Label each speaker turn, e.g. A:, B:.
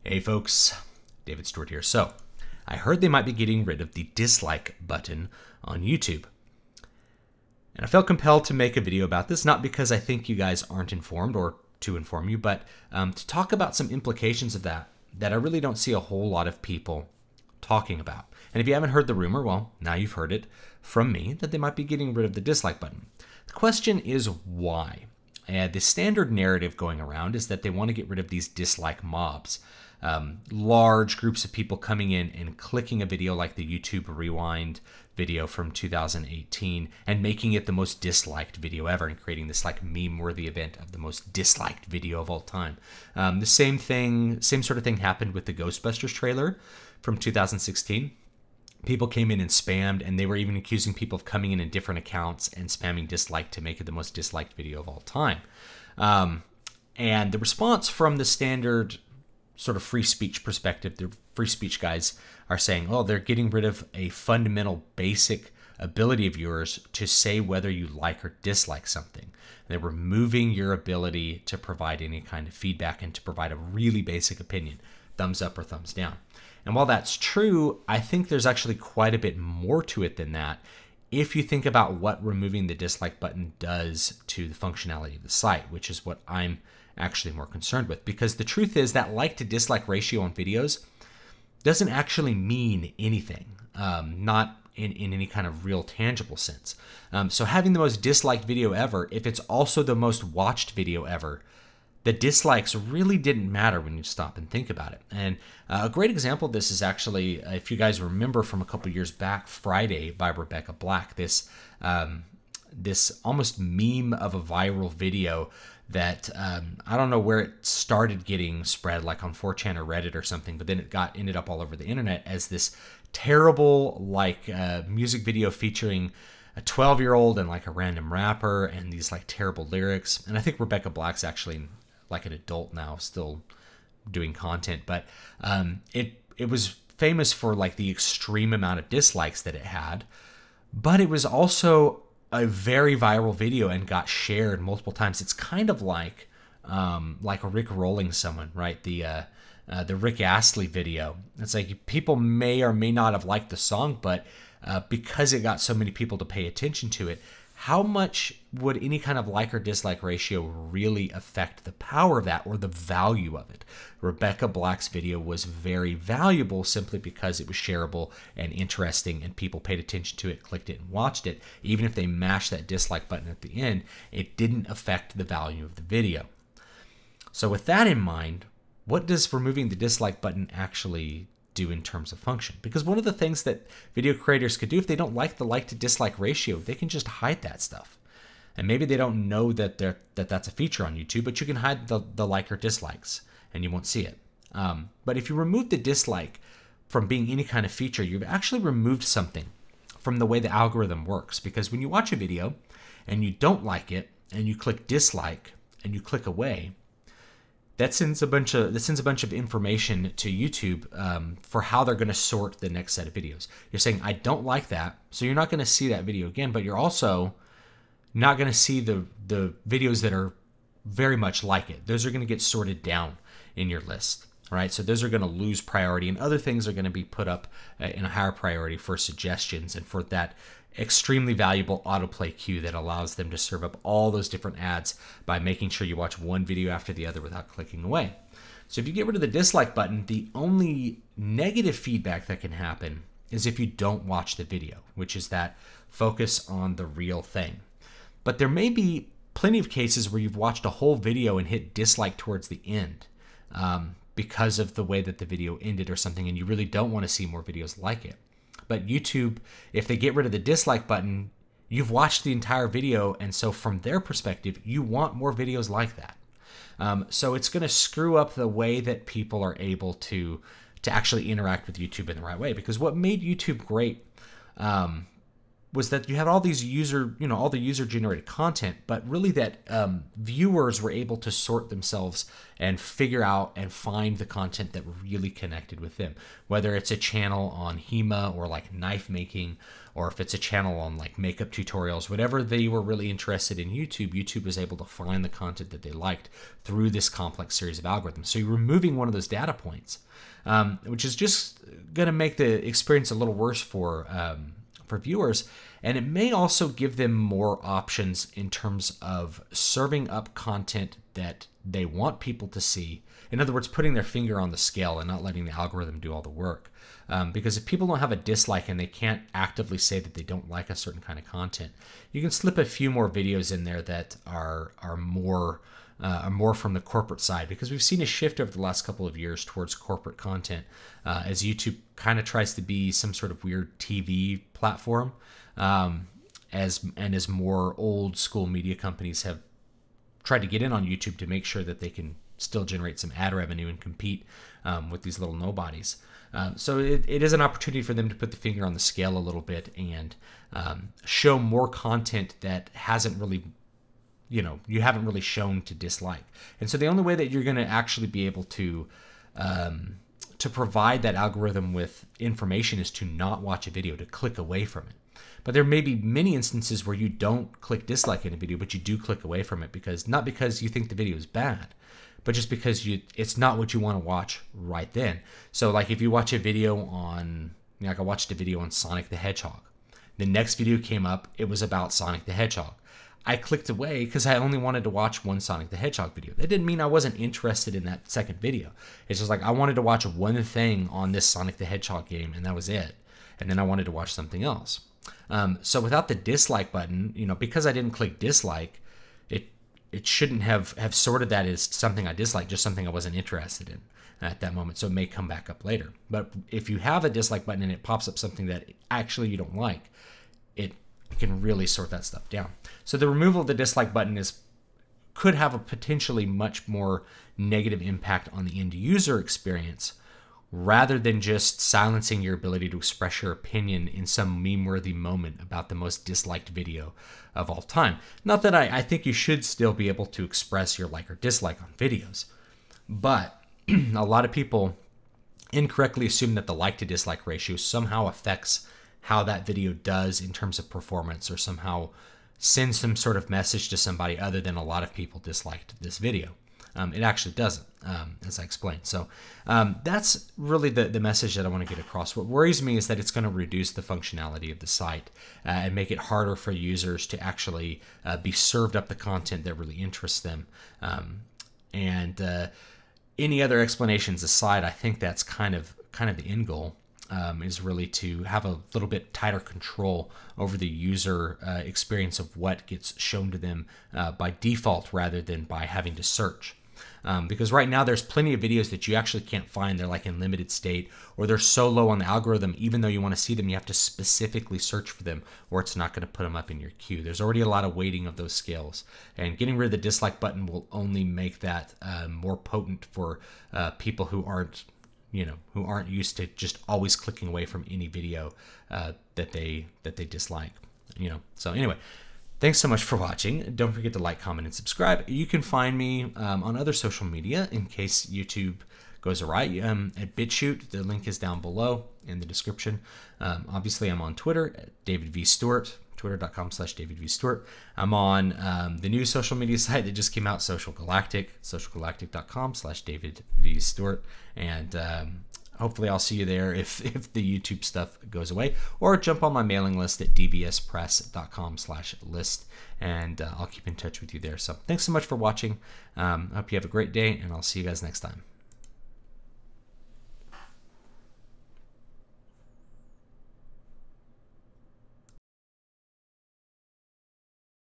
A: Hey folks, David Stewart here. So, I heard they might be getting rid of the dislike button on YouTube. And I felt compelled to make a video about this, not because I think you guys aren't informed or to inform you, but to talk about some implications of that I really don't see a whole lot of people talking about. And if you haven't heard the rumor, well, now you've heard it from me that they might be getting rid of the dislike button. The question is why? The standard narrative going around is that they want to get rid of these dislike mobs. Large groups of people coming in and clicking a video like the YouTube Rewind video from 2018 and making it the most disliked video ever and creating this like meme-worthy event of the most disliked video of all time. The same sort of thing happened with the Ghostbusters trailer from 2016. People came in and spammed, and they were even accusing people of coming in different accounts and spamming dislike to make it the most disliked video of all time. And the response from the standard sort of free speech perspective, the free speech guys are saying, oh, they're getting rid of a fundamental basic ability of yours to say whether you like or dislike something. They're removing your ability to provide any kind of feedback and to provide a really basic opinion, thumbs up or thumbs down. And while that's true, I think there's actually quite a bit more to it than that if you think about what removing the dislike button does to the functionality of the site, which is what I'm actually more concerned with. Because the truth is that like to dislike ratio on videos doesn't actually mean anything, not in any kind of real tangible sense. So having the most disliked video ever, if it's also the most watched video ever, the dislikes really didn't matter when you stop and think about it. And a great example of this is actually, if you guys remember from a couple years back, Friday by Rebecca Black, this almost meme of a viral video that I don't know where it started getting spread, like on 4chan or Reddit or something, but then it ended up all over the internet as this terrible music video featuring a 12-year-old and like a random rapper and these like terrible lyrics. And I think Rebecca Black's actually like an adult now, still doing content, but it was famous for like the extreme amount of dislikes that it had, but it was also a very viral video and got shared multiple times. It's kind of like Rick rolling someone, right? The Rick Astley video. It's like people may or may not have liked the song, but because it got so many people to pay attention to it, how much would any kind of like or dislike ratio really affect the power of that or the value of it? Rebecca Black's video was very valuable simply because it was shareable and interesting and people paid attention to it, clicked it, and watched it. Even if they mashed that dislike button at the end, it didn't affect the value of the video. So with that in mind, what does removing the dislike button actually do in terms of function? Because one of the things that video creators could do if they don't like the like to dislike ratio, they can just hide that stuff. And maybe they don't know that that's a feature on YouTube, but you can hide the like or dislikes and you won't see it. But if you remove the dislike from being any kind of feature, you've actually removed something from the way the algorithm works. Because when you watch a video and you don't like it and you click dislike and you click away, that sends a bunch of information to YouTube for how they're going to sort the next set of videos. You're saying, I don't like that, so you're not going to see that video again, but you're also not going to see the videos that are very much like it. Those are going to get sorted down in your list, right? So those are going to lose priority, and other things are going to be put up in a higher priority for suggestions and for that extremely valuable autoplay queue that allows them to serve up all those different ads by making sure you watch one video after the other without clicking away. So if you get rid of the dislike button, the only negative feedback that can happen is if you don't watch the video, which is that focus on the real thing. But there may be plenty of cases where you've watched a whole video and hit dislike towards the end because of the way that the video ended or something, and you really don't want to see more videos like it. But YouTube, if they get rid of the dislike button, you've watched the entire video, and so from their perspective, you want more videos like that. So it's going to screw up the way that people are able to actually interact with YouTube in the right way. Because what made YouTube great was that you had all these all the user generated content, but really that viewers were able to sort themselves and figure out and find the content that really connected with them. Whether it's a channel on HEMA or like knife making, or if it's a channel on like makeup tutorials, whatever they were really interested in YouTube was able to find the content that they liked through this complex series of algorithms. So you're removing one of those data points, which is just going to make the experience a little worse for viewers, and it may also give them more options in terms of serving up content that they want people to see. In other words, putting their finger on the scale and not letting the algorithm do all the work. Because if people don't have a dislike and they can't actively say that they don't like a certain kind of content, you can slip a few more videos in there that are more from the corporate side, because we've seen a shift over the last couple of years towards corporate content as YouTube kind of tries to be some sort of weird TV platform, as more old school media companies have tried to get in on YouTube to make sure that they can still generate some ad revenue and compete with these little nobodies. So it is an opportunity for them to put the finger on the scale a little bit and show more content that hasn't really, you haven't really shown to dislike. And so the only way that you're going to actually be able to provide that algorithm with information is to not watch a video, to click away from it. But there may be many instances where you don't click dislike in a video, but you do click away from it, not because you think the video is bad, but just because it's not what you want to watch right then. So like if you watch a video on, like I watched a video on Sonic the Hedgehog. The next video came up, it was about Sonic the Hedgehog. I clicked away because I only wanted to watch one Sonic the Hedgehog video. That didn't mean I wasn't interested in that second video. It's just like I wanted to watch one thing on this Sonic the Hedgehog game, and that was it. And then I wanted to watch something else. So without the dislike button, because I didn't click dislike, it shouldn't have sorted that as something I dislike, just something I wasn't interested in at that moment. So it may come back up later. But if you have a dislike button and it pops up something that actually you don't like, it can really sort that stuff down. So the removal of the dislike button could have a potentially much more negative impact on the end user experience, rather than just silencing your ability to express your opinion in some meme-worthy moment about the most disliked video of all time. Not that I think you should still be able to express your like or dislike on videos, but a lot of people incorrectly assume that the like to dislike ratio somehow affects how that video does in terms of performance, or somehow sends some sort of message to somebody other than a lot of people disliked this video. It actually doesn't, as I explained. So that's really the message that I want to get across. What worries me is that it's going to reduce the functionality of the site and make it harder for users to actually be served up the content that really interests them. And any other explanations aside, I think that's kind of the end goal. Is really to have a little bit tighter control over the user experience of what gets shown to them by default, rather than by having to search. Because right now there's plenty of videos that you actually can't find. They're like in limited state, or they're so low on the algorithm, even though you want to see them, you have to specifically search for them, or it's not going to put them up in your queue. There's already a lot of weighting of those scales, and getting rid of the dislike button will only make that more potent for people who aren't used to just always clicking away from any video that they dislike. So anyway, thanks so much for watching. Don't forget to like, comment, and subscribe. You can find me on other social media in case YouTube goes awry at BitChute. The link is down below in the description. Obviously, I'm on Twitter at David V. Stewart. Twitter.com/David V. Stewart. I'm on the new social media site that just came out, Social Galactic, socialgalactic.com/David V. Stewart. And hopefully I'll see you there if the YouTube stuff goes away, or jump on my mailing list at dbspress.com/list, and I'll keep in touch with you there. So thanks so much for watching. I hope you have a great day, and I'll see you guys next time.